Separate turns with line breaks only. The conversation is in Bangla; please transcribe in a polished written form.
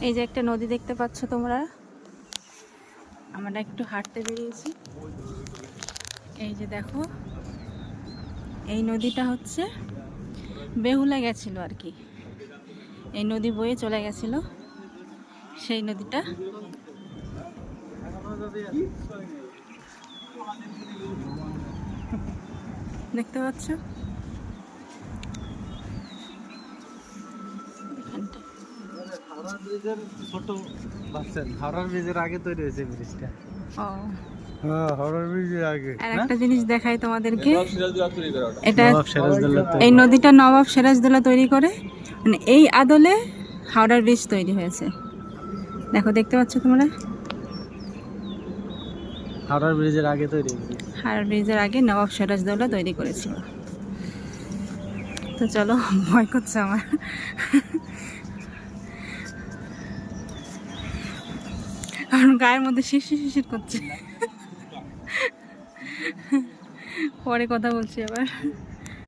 এই যে একটা নদী দেখতে পাচ্ছ তোমরা, আমরা একটু হাঁটতে বেরিয়েছি। এই যে দেখো, এই নদীটা হচ্ছে বেহুলা গেছিল আর কি, এই নদী বয়ে চলে গেছিল, সেই নদীটা। দেখতে পাচ্ছ
হাওড়ার ব্রিজের আগে তৈরি হয়েছে ব্রিজটা।
আর একটা জিনিস দেখাই তোমাদেরকে, এটা এই নদীটা নবাব সিরাজদৌল্লা তৈরি করে, মানে এই আদলে হাওড়ার ব্রিজ তৈরি হয়েছে। দেখো, দেখতে পাচ্ছ তোমরা,
হাওড়ার ব্রিজের আগে তৈরি হয়েছে।
হাওড়ার ব্রিজের আগে নবাব সিরাজদৌল্লা তৈরি করেছিল। তো চলো, ভয় করছে আমার। কারণ গায়ের মধ্যে শিরশির শিরশির করছে। পরে কথা বলছি আবার।